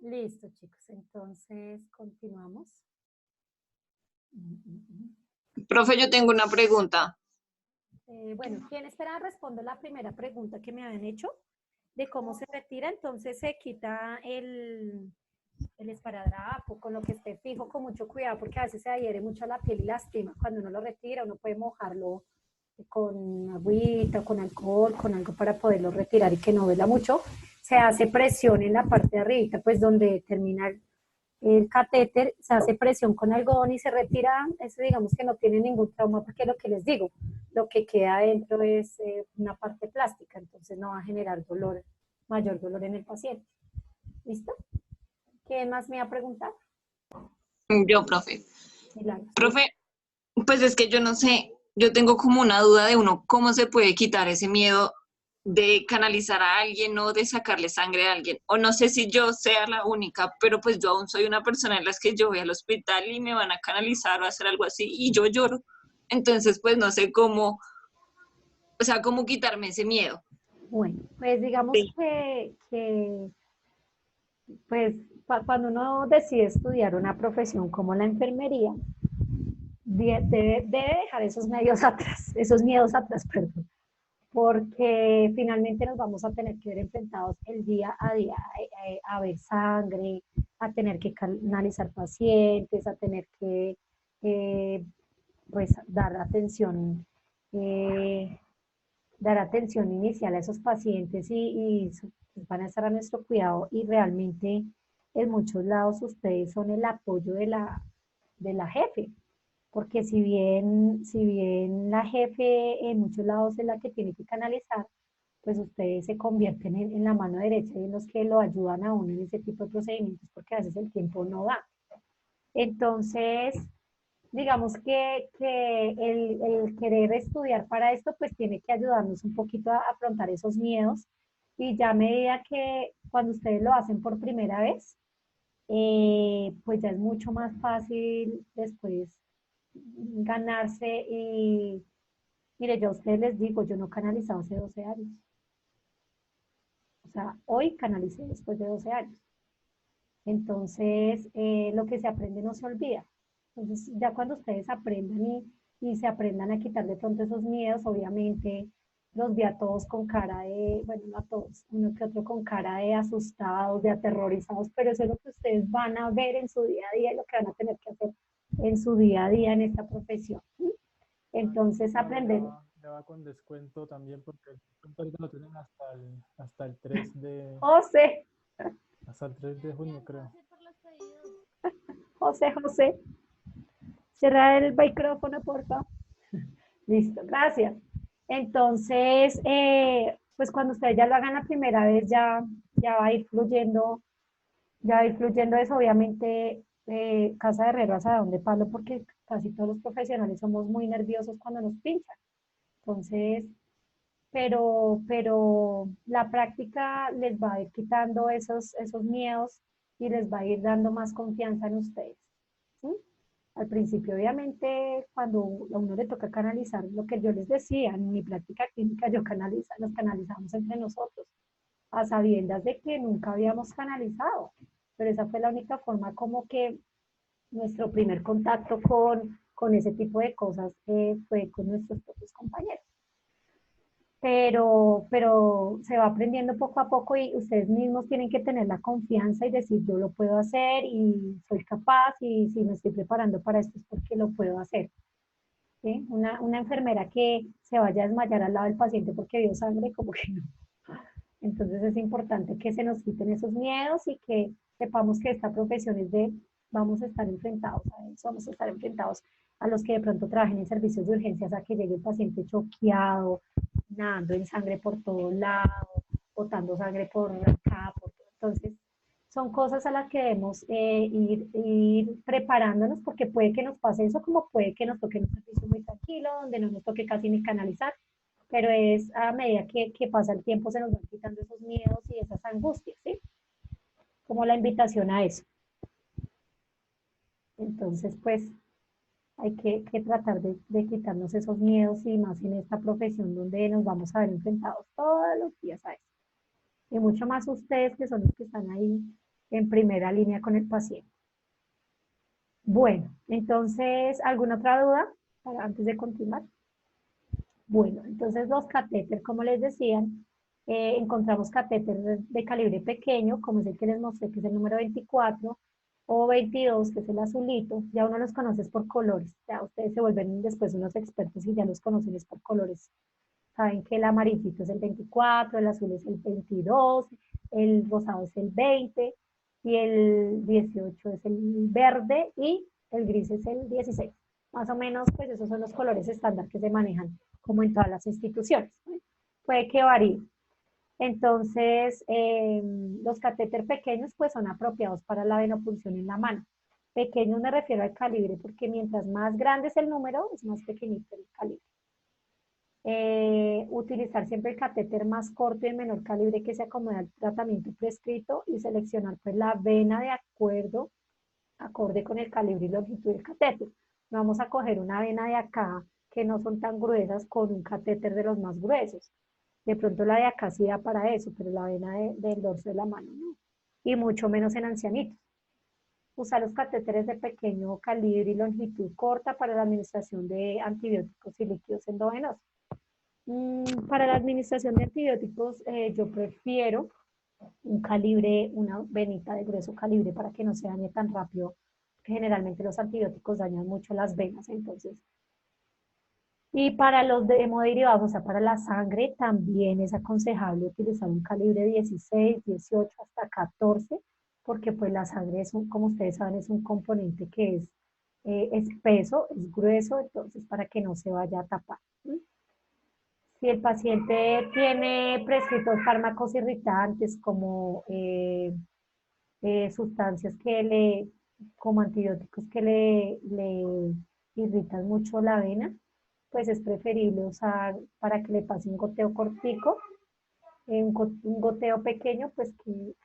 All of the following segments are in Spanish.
Listo, chicos. Entonces, continuamos. Mm, mm, mm. Profe, yo tengo una pregunta. Bueno, ¿quién espera respondo la primera pregunta que me habían hecho de cómo se retira? Entonces se quita el esparadrapo con lo que esté fijo con mucho cuidado porque a veces se adhiere mucho a la piel y lastima. Cuando uno lo retira, uno puede mojarlo con agüita, con alcohol, con algo para poderlo retirar y que no duela mucho. Se hace presión en la parte de arriba, pues donde termina el catéter, se hace presión con algodón y se retira. Eso digamos que no tiene ningún trauma porque lo que les digo, lo que queda adentro es una parte plástica, entonces no va a generar dolor, mayor dolor en el paciente. ¿Listo? ¿Qué más me va a preguntar? Yo, profe. Milagros, ¿sí? Profe, pues es que yo no sé, yo tengo como una duda de uno, ¿cómo se puede quitar ese miedo de canalizar a alguien o de sacarle sangre a alguien? O no sé si yo sea la única, pero pues yo aún soy una persona en las que yo voy al hospital y me van a canalizar o hacer algo así y yo lloro. Entonces, pues no sé cómo, o sea, cómo quitarme ese miedo. Bueno, pues digamos Sí. que pues cuando uno decide estudiar una profesión como la enfermería, debe dejar esos medios atrás, esos miedos atrás, perdón, porque finalmente nos vamos a tener que ver enfrentados el día a día a ver sangre, a tener que canalizar pacientes, a tener que eh, pues eh, dar atención inicial a esos pacientes y pues, van a estar a nuestro cuidado y realmente en muchos lados ustedes son el apoyo de la jefe, porque si bien la jefe en muchos lados es la que tiene que canalizar, pues ustedes se convierten en la mano derecha y en los que lo ayudan a uno en ese tipo de procedimientos, porque a veces el tiempo no da. Entonces, digamos que el querer estudiar para esto, pues tiene que ayudarnos un poquito a afrontar esos miedos y ya a medida que cuando ustedes lo hacen por primera vez, pues ya es mucho más fácil después ganarse y mire, yo a ustedes les digo, yo no he canalizado hace 12 años. O sea, hoy canalicé después de 12 años. Entonces, lo que se aprende no se olvida. Entonces, ya cuando ustedes aprendan y se aprendan a quitar de pronto esos miedos, obviamente los vi a todos con cara de, bueno, no a todos, uno que otro con cara de asustados, de aterrorizados, pero eso es lo que ustedes van a ver en su día a día y lo que van a tener que hacer en su día a día en esta profesión. ¿Sí? Entonces, No, aprender. ya va con descuento también porque el descuento ahorita lo tienen hasta el 3 de, José, hasta el 3 de junio, creo. José, cierra el micrófono, por favor. Listo, gracias. Entonces, pues cuando ustedes ya lo hagan la primera vez, ya va a ir fluyendo, ya va a ir fluyendo eso. Obviamente, Casa de Herrero a donde palo, porque casi todos los profesionales somos muy nerviosos cuando nos pinchan. Entonces, pero la práctica les va a ir quitando esos miedos y les va a ir dando más confianza en ustedes. ¿Sí? Al principio, obviamente, cuando a uno le toca canalizar, lo que yo les decía, en mi práctica clínica nos canalizamos entre nosotros, a sabiendas de que nunca habíamos canalizado, pero esa fue la única forma como que nuestro primer contacto con ese tipo de cosas fue con nuestros propios compañeros. Pero se va aprendiendo poco a poco y ustedes mismos tienen que tener la confianza y decir yo lo puedo hacer y soy capaz y si me estoy preparando para esto es porque lo puedo hacer. ¿Sí? Una enfermera que se vaya a desmayar al lado del paciente porque vio sangre, como que no. Entonces es importante que se nos quiten esos miedos y que sepamos que esta profesión es de, vamos a estar enfrentados a eso, vamos a estar enfrentados a los que de pronto trabajen en servicios de urgencias, a que llegue el paciente choqueado, nadando en sangre por todos lados, botando sangre por acá, por todo. Entonces, son cosas a las que debemos ir preparándonos porque puede que nos pase eso, como puede que nos toque un servicio muy tranquilo, donde no nos toque casi ni canalizar, pero es a medida que pasa el tiempo se nos van quitando esos miedos y esas angustias, ¿sí? Como la invitación a eso. Entonces, pues, hay que tratar de quitarnos esos miedos y más en esta profesión donde nos vamos a ver enfrentados todos los días a eso. Y mucho más ustedes que son los que están ahí en primera línea con el paciente. Bueno, entonces, ¿alguna otra duda antes de continuar? Bueno, entonces los catéteres, como les decían, encontramos catéteres de calibre pequeño, como es el que les mostré, que es el número 24, o 22, que es el azulito. Ya uno los conoce por colores. Ya ustedes se vuelven después unos expertos y ya los conocen es por colores. Saben que el amarillito es el 24, el azul es el 22, el rosado es el 20 y el 18 es el verde y el gris es el 16. Más o menos, pues esos son los colores estándar que se manejan como en todas las instituciones. Puede que varíe. Entonces, los catéteres pequeños pues son apropiados para la venopunción en la mano. Pequeños me refiero al calibre, porque mientras más grande es el número, es más pequeñito el calibre. Utilizar siempre el catéter más corto y de menor calibre que se acomoda al tratamiento prescrito y seleccionar pues la vena de acorde con el calibre y longitud del catéter. No vamos a coger una vena de acá que no son tan gruesas con un catéter de los más gruesos. De pronto la de acá sí da para eso, pero la vena del dorso de la mano no. Y mucho menos en ancianitos. Usar los catéteres de pequeño calibre y longitud corta para la administración de antibióticos y líquidos endovenosos. Para la administración de antibióticos, yo prefiero un calibre, una venita de grueso calibre para que no se dañe tan rápido, que generalmente los antibióticos dañan mucho las venas, entonces. Y para los de hemoderivados, o sea, para la sangre, también es aconsejable utilizar un calibre 16, 18 hasta 14, porque pues la sangre es, como ustedes saben, es un componente que es espeso, es grueso, entonces para que no se vaya a tapar. Si el paciente tiene prescritos fármacos irritantes como sustancias como antibióticos que le irritan mucho la vena, pues es preferible usar para que le pase un goteo cortico, un goteo pequeño, pues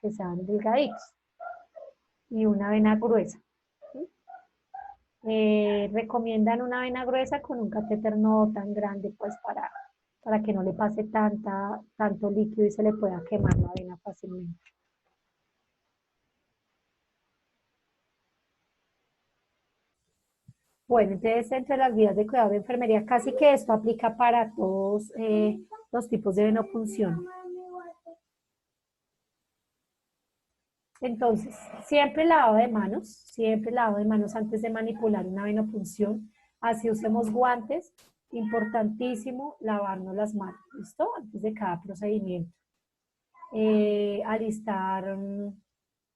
que sean delgaditos y una vena gruesa. ¿Sí? Recomiendan una vena gruesa con un catéter no tan grande, pues para que no le pase tanto líquido y se le pueda quemar la vena fácilmente. Bueno, entonces entre las guías de cuidado de enfermería, casi que esto aplica para todos los tipos de venopunción. Entonces, siempre lavado de manos antes de manipular una venopunción. Así usemos guantes, importantísimo lavarnos las manos, ¿listo? Antes de cada procedimiento. Alistar,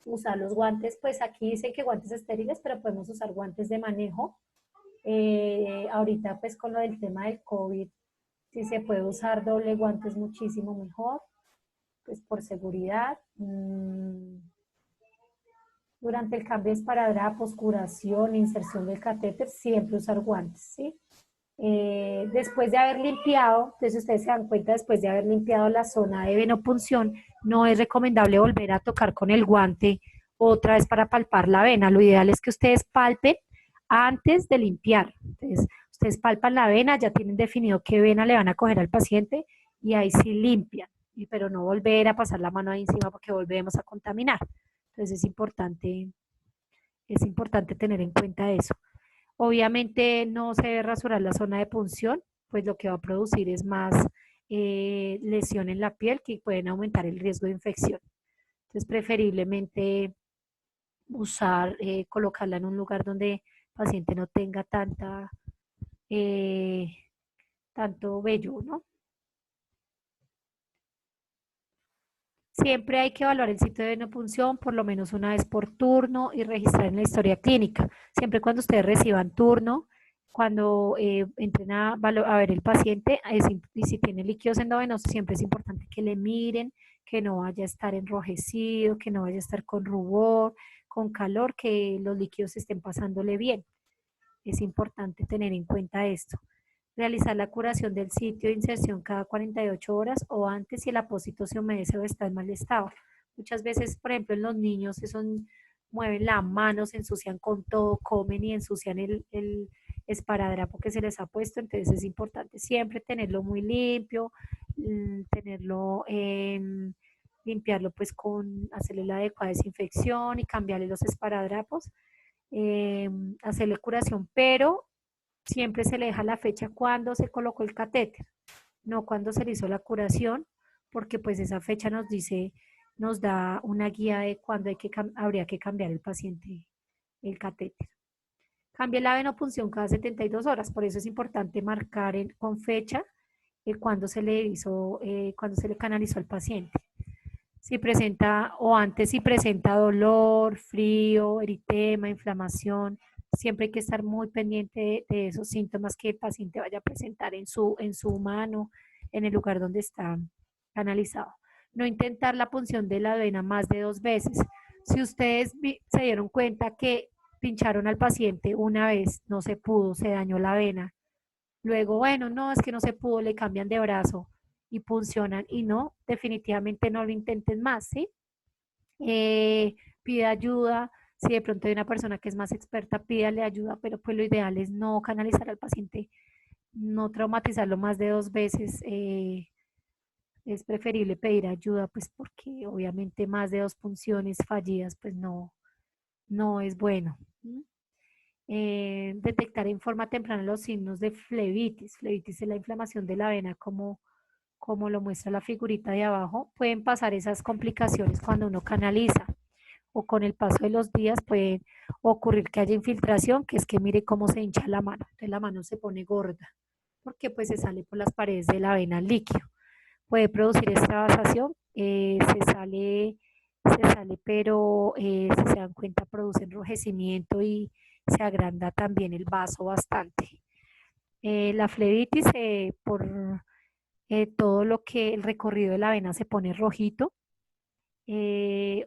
usar los guantes, pues aquí dicen que guantes estériles, pero podemos usar guantes de manejo. Ahorita pues con lo del tema del COVID, si se puede usar doble guante es muchísimo mejor, pues por seguridad. Durante el cambio de esparadrapos, curación, inserción del catéter, siempre usar guantes, ¿sí? Después de haber limpiado, entonces ustedes se dan cuenta, después de haber limpiado la zona de venopunción, no es recomendable volver a tocar con el guante otra vez para palpar la vena. Lo ideal es que ustedes palpen antes de limpiar. Entonces, ustedes palpan la vena, ya tienen definido qué vena le van a coger al paciente y ahí sí limpian, pero no volver a pasar la mano ahí encima porque volvemos a contaminar. Entonces es importante tener en cuenta eso. Obviamente no se debe rasurar la zona de punción, pues lo que va a producir es más lesión en la piel que pueden aumentar el riesgo de infección. Entonces preferiblemente colocarla en un lugar donde el paciente no tenga tanto vello, ¿no? Siempre hay que evaluar el sitio de venopunción por lo menos una vez por turno y registrar en la historia clínica. Siempre cuando ustedes reciban turno, cuando entren a ver el paciente y si tiene líquidos endovenosos, siempre es importante que le miren, que no vaya a estar enrojecido, que no vaya a estar con rubor, con calor, que los líquidos estén pasándole bien. Es importante tener en cuenta esto. Realizar la curación del sitio de inserción cada 48 horas o antes si el apósito se humedece o está en mal estado. Muchas veces, por ejemplo, en los niños mueven la mano, se ensucian con todo, comen y ensucian el esparadrapo que se les ha puesto. Entonces es importante siempre tenerlo muy limpio, tenerlo limpiarlo pues hacerle la adecuada desinfección y cambiarle los esparadrapos, hacerle curación, pero siempre se le deja la fecha cuando se colocó el catéter, no cuando se le hizo la curación, porque pues esa fecha nos da una guía de cuándo habría que cambiar el paciente el catéter. Cambia la venopunción cada 72 horas, por eso es importante marcar con fecha cuando se le canalizó al paciente. Si presenta, o antes si presenta dolor, frío, eritema, inflamación, siempre hay que estar muy pendiente de esos síntomas que el paciente vaya a presentar en su mano, en el lugar donde está canalizado. No intentar la punción de la vena más de 2 veces. Si ustedes se dieron cuenta que pincharon al paciente una vez, no se pudo, se dañó la vena. Luego, bueno, no, es que no se pudo, le cambian de brazo y puncionan y no, definitivamente no lo intenten más, ¿sí? Pide ayuda, si de pronto hay una persona que es más experta, pídale ayuda, pero pues lo ideal es no canalizar al paciente, no traumatizarlo más de 2 veces, es preferible pedir ayuda, pues porque obviamente más de 2 punciones fallidas, pues no es bueno. Detectar en forma temprana los signos de flebitis. Flebitis es la inflamación de la vena, como lo muestra la figurita de abajo. Pueden pasar esas complicaciones cuando uno canaliza, o con el paso de los días puede ocurrir que haya infiltración, que es que mire cómo se hincha la mano. Entonces la mano se pone gorda, porque pues se sale por las paredes de la vena el líquido. Puede producir extravasación, se sale, pero si se dan cuenta produce enrojecimiento y se agranda también el vaso bastante. La flebitis, por todo lo que el recorrido de la vena se pone rojito,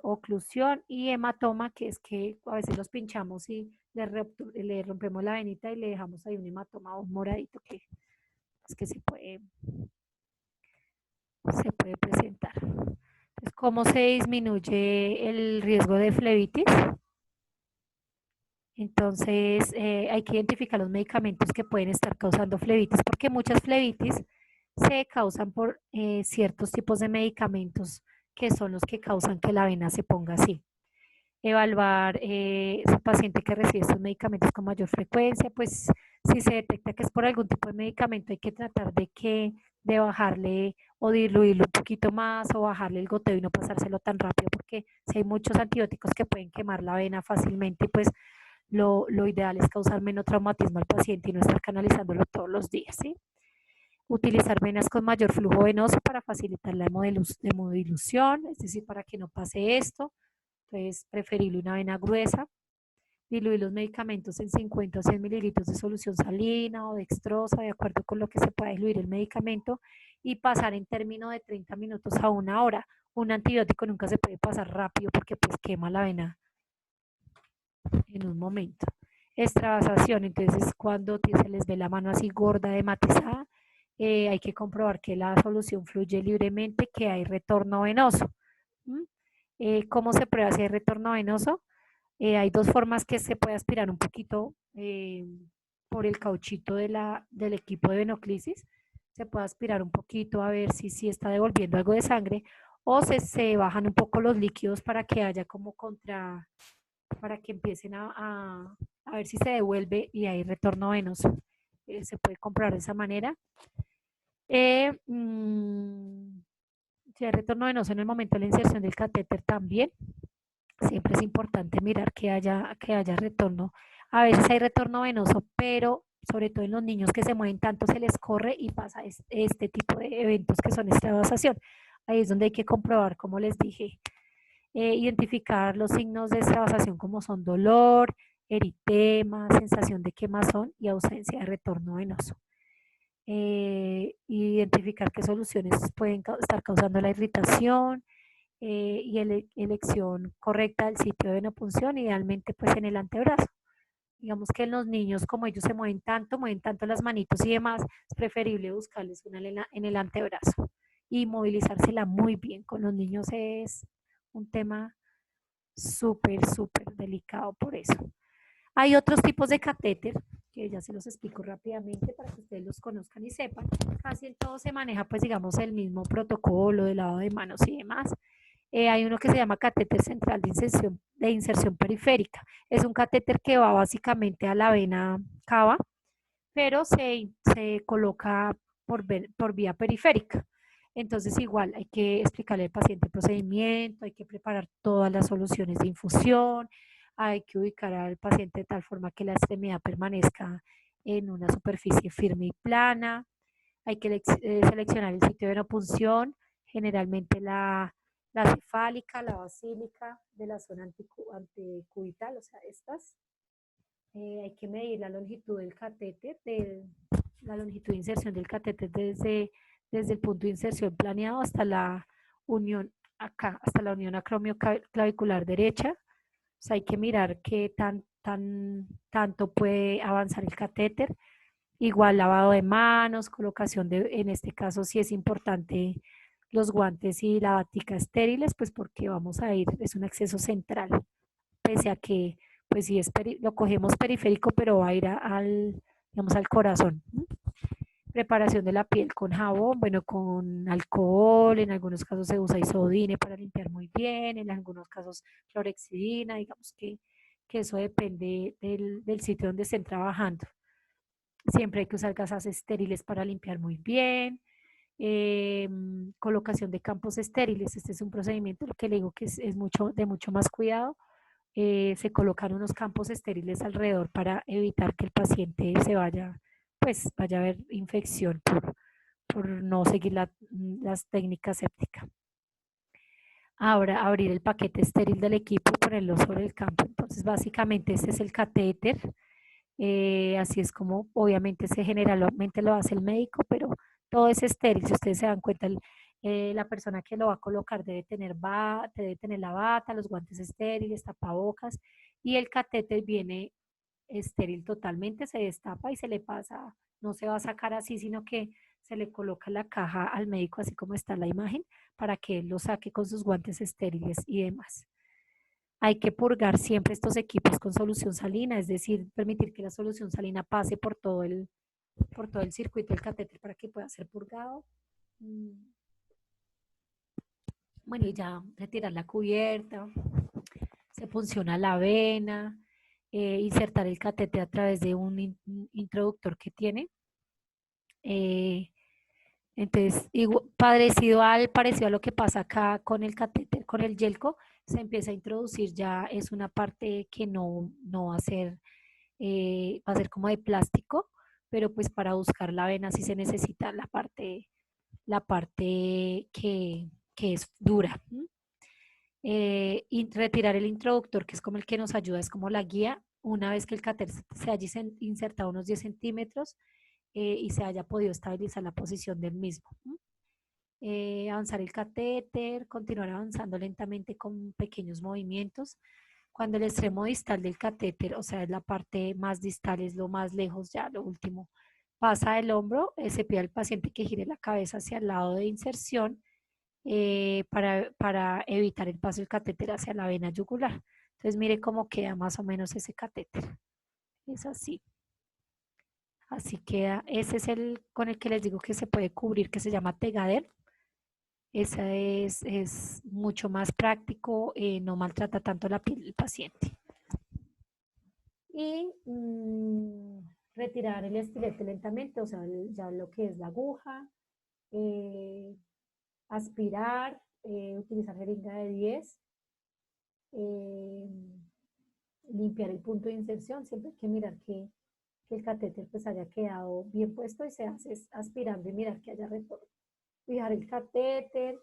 oclusión y hematoma, que es que a veces los pinchamos y le rompemos la venita y le dejamos ahí un hematoma o un moradito que se puede presentar. Entonces, ¿cómo se disminuye el riesgo de flebitis? Entonces, hay que identificar los medicamentos que pueden estar causando flebitis, porque muchas flebitis se causan por ciertos tipos de medicamentos que son los que causan que la vena se ponga así. Evaluar ese paciente que recibe estos medicamentos con mayor frecuencia, pues si se detecta que es por algún tipo de medicamento, hay que tratar de bajarle o diluirlo un poquito más o bajarle el goteo y no pasárselo tan rápido, porque si hay muchos antibióticos que pueden quemar la vena fácilmente, pues lo ideal es causar menos traumatismo al paciente y no estar canalizándolo todos los días, ¿sí? Utilizar venas con mayor flujo venoso para facilitar la hemodilución, es decir, para que no pase esto. Entonces, preferible una vena gruesa. Diluir los medicamentos en 50 o 100 mililitros de solución salina o dextrosa, de acuerdo con lo que se pueda diluir el medicamento, y pasar en término de 30 minutos a 1 hora. Un antibiótico nunca se puede pasar rápido porque pues quema la vena en un momento. Extravasación, entonces cuando se les ve la mano así gorda, hematizada, hay que comprobar que la solución fluye libremente, que hay retorno venoso. ¿Cómo se prueba si hay retorno venoso? Hay 2 formas que se puede aspirar un poquito por el cauchito del equipo de venoclisis. Se puede aspirar un poquito a ver si está devolviendo algo de sangre, o se bajan un poco los líquidos para que haya como para que empiecen a ver si se devuelve y hay retorno venoso. Se puede comprobar de esa manera. Si hay retorno venoso en el momento de la inserción del catéter también, siempre es importante mirar que haya retorno. A veces hay retorno venoso, pero sobre todo en los niños que se mueven tanto, se les corre y pasa este tipo de eventos que son extravasación. Ahí es donde hay que comprobar, como les dije, identificar los signos de extravasación como son dolor, eritema, sensación de quemazón y ausencia de retorno venoso. Identificar qué soluciones pueden estar causando la irritación, y elección correcta del sitio de venopunción, idealmente pues en el antebrazo. Digamos que en los niños, como ellos se mueven tanto las manitos y demás, es preferible buscarles una en el antebrazo y movilizársela muy bien. Con los niños es un tema súper delicado por eso. Hay otros tipos de catéter que ya se los explico rápidamente para que ustedes los conozcan y sepan. Casi en todo se maneja pues digamos el mismo protocolo de lavado de manos y demás. Hay uno que se llama catéter central de inserción periférica. Es un catéter que va básicamente a la vena cava, pero se coloca por vía periférica. Entonces igual hay que explicarle al paciente el procedimiento, hay que preparar todas las soluciones de infusión, hay que ubicar al paciente de tal forma que la extremidad permanezca en una superficie firme y plana, hay que seleccionar el sitio de venopunción, generalmente la cefálica, la basílica de la zona antecubital, o sea, estas. Hay que medir la longitud del catéter, la longitud de inserción del catéter desde el punto de inserción planeado hasta la unión acá, hasta la unión acromioclavicular derecha. O sea, hay que mirar qué tanto puede avanzar el catéter. Igual lavado de manos, colocación en este caso sí es importante los guantes y la batica estériles, pues porque vamos a ir, es un acceso central, pese a que pues sí lo cogemos periférico, pero va a ir digamos, al corazón. Preparación de la piel con jabón, bueno, con alcohol, en algunos casos se usa isodine para limpiar muy bien, en algunos casos clorexidina, digamos que eso depende del sitio donde estén trabajando. Siempre hay que usar gasas estériles para limpiar muy bien. Colocación de campos estériles. Este es un procedimiento que le digo que es de mucho más cuidado. Se colocan unos campos estériles alrededor para evitar que el paciente vaya a haber infección por no seguir las técnicas sépticas. Ahora, abrir el paquete estéril del equipo y ponerlo sobre el campo. Entonces, básicamente, este es el catéter. Así es como obviamente generalmente lo hace el médico, pero todo es estéril. Si ustedes se dan cuenta, la persona que lo va a colocar debe tener la bata, los guantes estériles, tapabocas, y el catéter viene estéril totalmente, se destapa y se le pasa, no se va a sacar así, sino que se le coloca la caja al médico, así como está la imagen, para que él lo saque con sus guantes estériles y demás. Hay que purgar siempre estos equipos con solución salina, es decir, permitir que la solución salina pase por todo el circuito del catéter para que pueda ser purgado. Bueno, y ya retirar la cubierta, se punciona la vena, insertar el catéter a través de un introductor que tiene. Entonces, parecido a lo que pasa acá con el catéter, con el yelco, se empieza a introducir ya, es una parte que no va a ser, va a ser como de plástico, pero pues para buscar la vena sí se necesita la parte que es dura. Y retirar el introductor, que es como el que nos ayuda, es como la guía, una vez que el catéter se haya insertado unos 10 centímetros y se haya podido estabilizar la posición del mismo. Avanzar el catéter, continuar avanzando lentamente con pequeños movimientos. Cuando el extremo distal del catéter, o sea, es la parte más distal, es lo más lejos, ya lo último, pasa del hombro, se pide al paciente que gire la cabeza hacia el lado de inserción para evitar el paso del catéter hacia la vena yugular. Entonces, mire cómo queda más o menos ese catéter. Es así. Así queda. Ese es el con el que les digo que se puede cubrir, que se llama Tegader. Esa es mucho más práctico, no maltrata tanto la piel del paciente. Y retirar el estilete lentamente, o sea, ya lo que es la aguja, aspirar, utilizar jeringa de 10, limpiar el punto de inserción, siempre hay que mirar que el catéter pues haya quedado bien puesto y se hace aspirando y mirar que haya retorno. Fijar el catéter,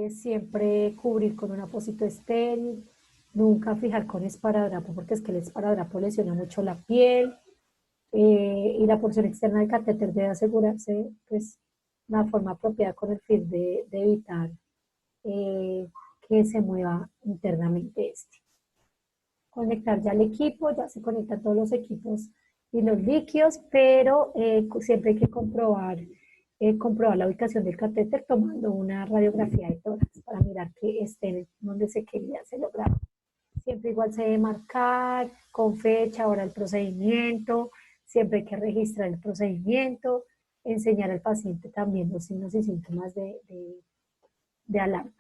siempre cubrir con un apósito estéril, nunca fijar con esparadrapo porque es que el esparadrapo lesiona mucho la piel y la porción externa del catéter debe asegurarse pues una forma apropiada con el fin de evitar que se mueva internamente este. Conectar ya el equipo, ya se conectan todos los equipos y los líquidos, pero siempre hay que comprobar la ubicación del catéter tomando una radiografía de tórax para mirar que esté donde se quería se lograr. Siempre igual se debe marcar con fecha, hora el procedimiento, siempre hay que registrar el procedimiento, enseñar al paciente también los signos y síntomas de alarma.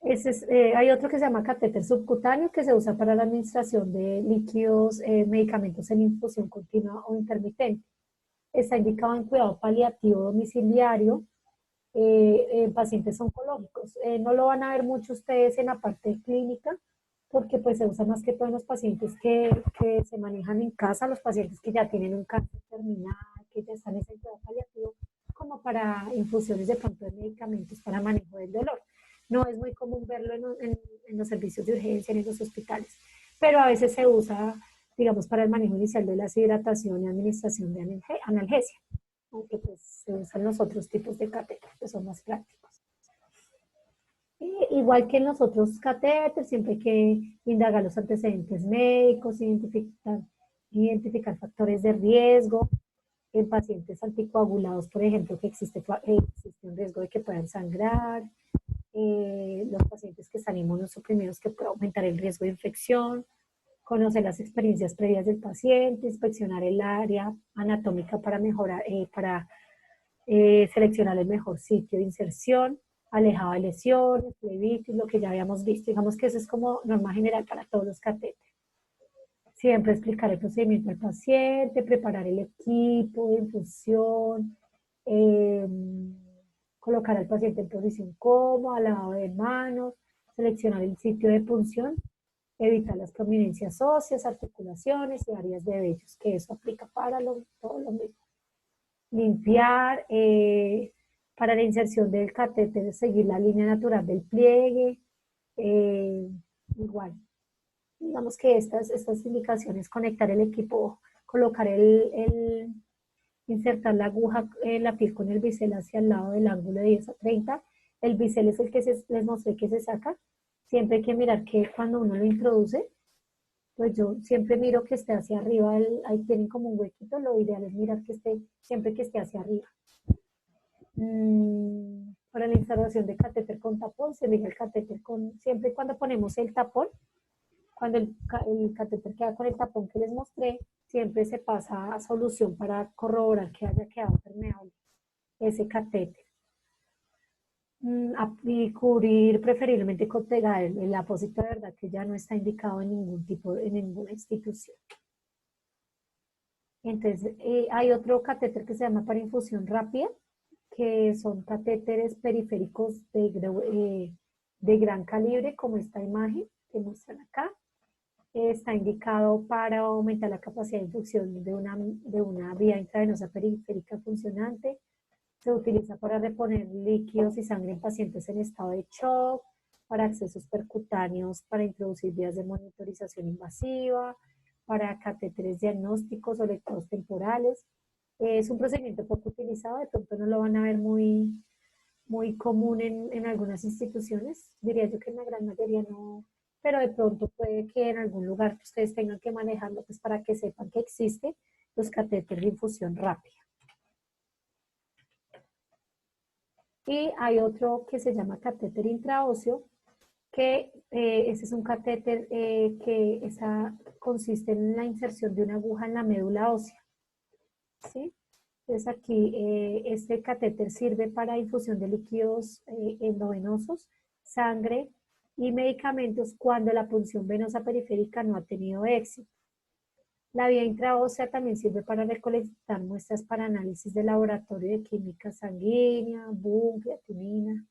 Hay otro que se llama catéter subcutáneo que se usa para la administración de líquidos, medicamentos en infusión continua o intermitente. Está indicado en cuidado paliativo domiciliario en pacientes oncológicos. No lo van a ver mucho ustedes en la parte clínica porque pues se usa más que todo en los pacientes que se manejan en casa, los pacientes que ya tienen un cáncer terminal, que ya están en ese cuidado paliativo, como para infusiones de pronto de medicamentos para manejo del dolor. No es muy común verlo en los servicios de urgencia, ni en los hospitales, pero a veces se usa, digamos, para el manejo inicial de la deshidratación y administración de analgesia, aunque pues se usan los otros tipos de catéter que son más prácticos. Igual que en los otros catéteres, siempre hay que indagar los antecedentes médicos, identificar factores de riesgo. En pacientes anticoagulados, por ejemplo, que existe un riesgo de que puedan sangrar. Los pacientes que están inmunosuprimidos, que puede aumentar el riesgo de infección. Conocer las experiencias previas del paciente, inspeccionar el área anatómica para mejorar, seleccionar el mejor sitio de inserción, alejado de lesiones, flebitis, lo que ya habíamos visto. Digamos que eso es como norma general para todos los catéteres. Siempre explicar el procedimiento al paciente, preparar el equipo de infusión, colocar al paciente en posición cómoda, lavado de manos, seleccionar el sitio de punción, evitar las prominencias óseas, articulaciones y áreas de vellos, que eso aplica para todo lo mismo. Limpiar, para la inserción del catéter, seguir la línea natural del pliegue, igual. Digamos que estas indicaciones, conectar el equipo, colocar insertar la aguja en la piel con el bisel hacia el lado del ángulo de 10 a 30. El bisel es el que les mostré que se saca. Siempre hay que mirar que cuando uno lo introduce, pues yo siempre miro que esté hacia arriba, ahí tienen como un huequito, lo ideal es mirar que siempre que esté hacia arriba. Para la instalación de catéter con tapón, se elige el catéter siempre cuando ponemos el tapón, cuando el catéter queda con el tapón que les mostré, siempre se pasa a solución para corroborar que haya quedado permeable ese catéter. Y cubrir preferiblemente con pegar el apósito, de verdad que ya no está indicado en ninguna institución. Entonces, hay otro catéter que se llama para infusión rápida, que son catéteres periféricos de gran calibre, como esta imagen que muestran acá. Está indicado para aumentar la capacidad de infusión de una vía intravenosa periférica funcionante. Se utiliza para reponer líquidos y sangre en pacientes en estado de shock, para accesos percutáneos, para introducir vías de monitorización invasiva, para catéteres diagnósticos o lectores temporales. Es un procedimiento poco utilizado, de pronto no lo van a ver muy, muy común en algunas instituciones, diría yo que en la gran mayoría no, pero de pronto puede que en algún lugar ustedes tengan que manejarlo pues para que sepan que existen los catéteres de infusión rápida. Y hay otro que se llama catéter intraóseo, que ese es un catéter que consiste en la inserción de una aguja en la médula ósea. ¿Sí? Entonces aquí este catéter sirve para infusión de líquidos endovenosos, sangre y medicamentos cuando la punción venosa periférica no ha tenido éxito. La vía intraósea también sirve para recolectar muestras para análisis de laboratorio de química sanguínea, BUN, creatinina.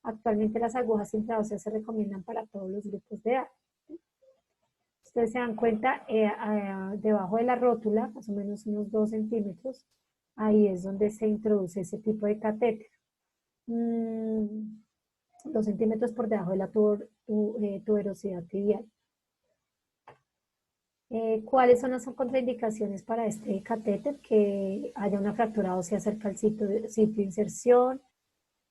Actualmente las agujas intraóseas se recomiendan para todos los grupos de edad. Ustedes se dan cuenta, debajo de la rótula, más o menos unos 2 centímetros, ahí es donde se introduce ese tipo de catéter. 2 centímetros por debajo de la tuberosidad tibial. ¿Cuáles son las contraindicaciones para este catéter? Que haya una fractura ósea cerca del sitio de inserción,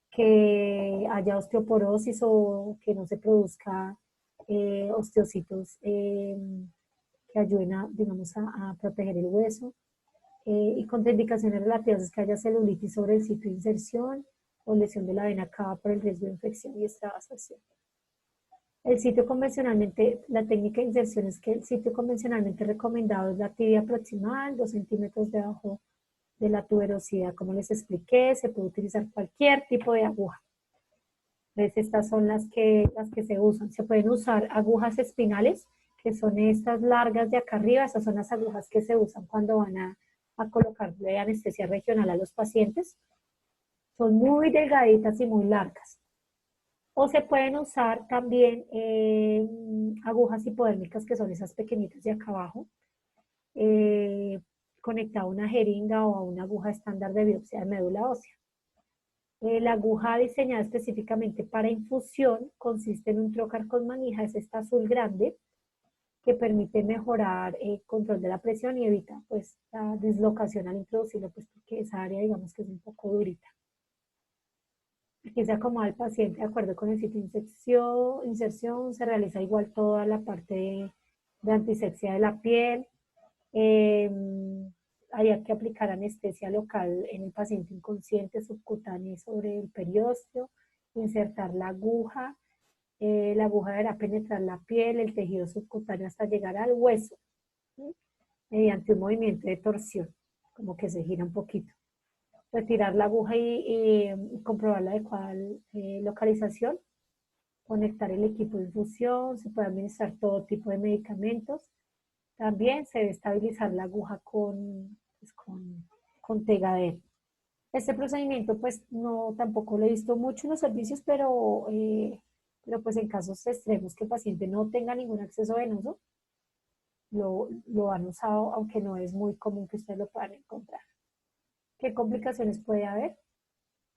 que haya osteoporosis o que no se produzca osteocitos que ayuden digamos, a proteger el hueso. Y contraindicaciones relativas es que haya celulitis sobre el sitio de inserción o lesión de la vena cava por el riesgo de infección y extravasación. El sitio convencionalmente, la técnica de inserción es que el sitio convencionalmente recomendado es la tibia proximal, 2 centímetros debajo de la tuberosidad. Como les expliqué, se puede utilizar cualquier tipo de aguja. Entonces estas son las que se usan. Se pueden usar agujas espinales, que son estas largas de acá arriba. Esas son las agujas que se usan cuando van a colocarle anestesia regional a los pacientes. Son muy delgaditas y muy largas. O se pueden usar también agujas hipodérmicas, que son esas pequeñitas de acá abajo, conectada a una jeringa o a una aguja estándar de biopsia de médula ósea. La aguja diseñada específicamente para infusión consiste en un trocar con manija, es esta azul grande, que permite mejorar el control de la presión y evita pues la dislocación al introducirlo, pues porque esa área digamos que es un poco durita. Aquí se acomoda el paciente de acuerdo con el sitio de inserción, se realiza igual toda la parte de antisepsia de la piel. Hay que aplicar anestesia local en el paciente inconsciente subcutáneo sobre el periósteo, insertar la aguja deberá penetrar la piel, el tejido subcutáneo hasta llegar al hueso, ¿sí? Mediante un movimiento de torsión, como que se gira un poquito. Retirar la aguja y comprobar la adecuada localización, conectar el equipo de infusión, se puede administrar todo tipo de medicamentos. También se debe estabilizar la aguja con tegadero. Este procedimiento pues no, tampoco lo he visto mucho en los servicios, pero pues en casos extremos que el paciente no tenga ningún acceso venoso, lo han usado, aunque no es muy común que ustedes lo puedan encontrar. ¿Qué complicaciones puede haber?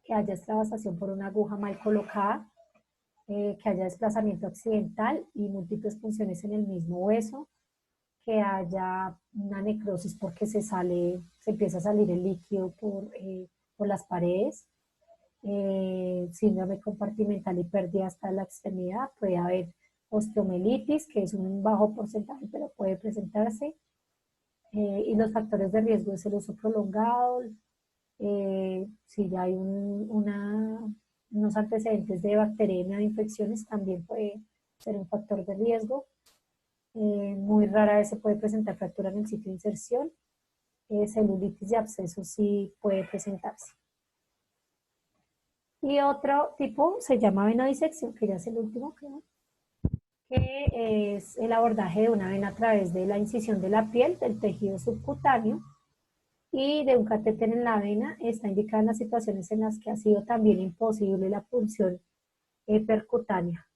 Que haya extravasación por una aguja mal colocada, que haya desplazamiento accidental y múltiples punciones en el mismo hueso, que haya una necrosis porque se empieza a salir el líquido por las paredes, síndrome compartimental y pérdida hasta la extremidad, puede haber osteomelitis, que es un bajo porcentaje, pero puede presentarse, y los factores de riesgo es el uso prolongado, si ya hay unos antecedentes de bacteriemia o de infecciones, también puede ser un factor de riesgo. Muy rara vez se puede presentar fractura en el sitio de inserción, celulitis y abscesos sí puede presentarse. Y otro tipo se llama venodisección, que ya es el último, creo, que es el abordaje de una vena a través de la incisión de la piel, del tejido subcutáneo y de un catéter en la vena. Está indicada en las situaciones en las que ha sido también imposible la punción percutánea.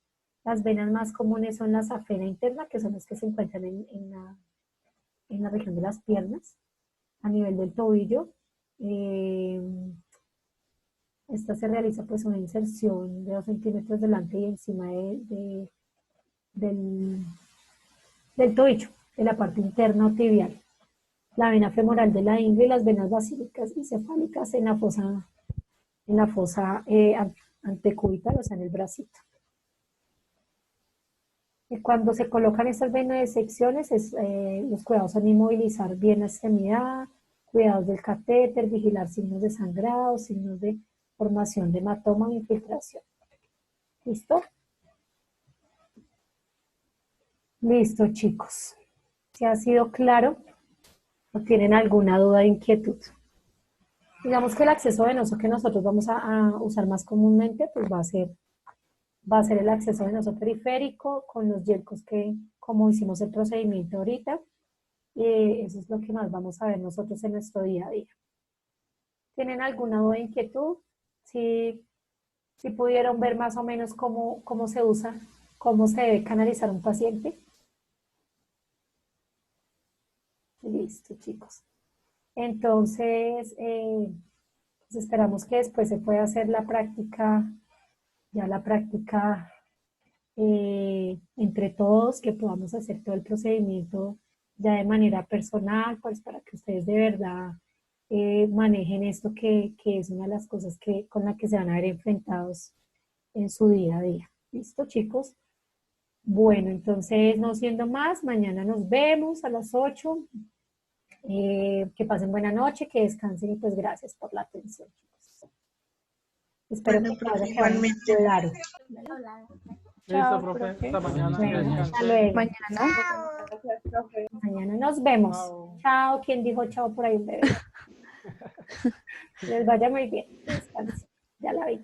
Las venas más comunes son la safena interna, que son las que se encuentran en la región de las piernas, a nivel del tobillo. Esta se realiza pues una inserción de 2 centímetros delante y encima del tobillo, de la parte interna o tibial. La vena femoral de la ingle y las venas basílicas y cefálicas en la fosa antecubital, o sea en el bracito. Cuando se colocan estas venodisecciones, los cuidados son inmovilizar bien la extremidad, cuidados del catéter, vigilar signos de sangrado, signos de formación de hematoma o infiltración. ¿Listo? Listo, chicos. ¿Si ha sido claro? ¿O tienen alguna duda o inquietud? Digamos que el acceso venoso que nosotros vamos a usar más comúnmente, pues va a ser el acceso venoso periférico con los yelcos que, como hicimos el procedimiento ahorita, eso es lo que más vamos a ver nosotros en nuestro día a día. ¿Tienen alguna duda o inquietud? Si pudieron ver más o menos cómo se usa, cómo se debe canalizar un paciente. Listo, chicos. Entonces, pues esperamos que después se pueda hacer la práctica, entre todos, que podamos hacer todo el procedimiento ya de manera personal, pues para que ustedes de verdad manejen esto que es una de las cosas con la que se van a ver enfrentados en su día a día. ¿Listo, chicos? Bueno, entonces, no siendo más, mañana nos vemos a las 8. Que pasen buena noche, que descansen y pues gracias por la atención, chicos. Espero Bueno, que todo haya profe, quedado igualmente. claro. Listo, profe. Hasta mañana. Bueno, Que hasta descanse. luego. Mañana. Mañana nos vemos. Chao. Chao. ¿Quién dijo chao por ahí? Un bebé. Les vaya muy bien. Descansen. Ya la vi.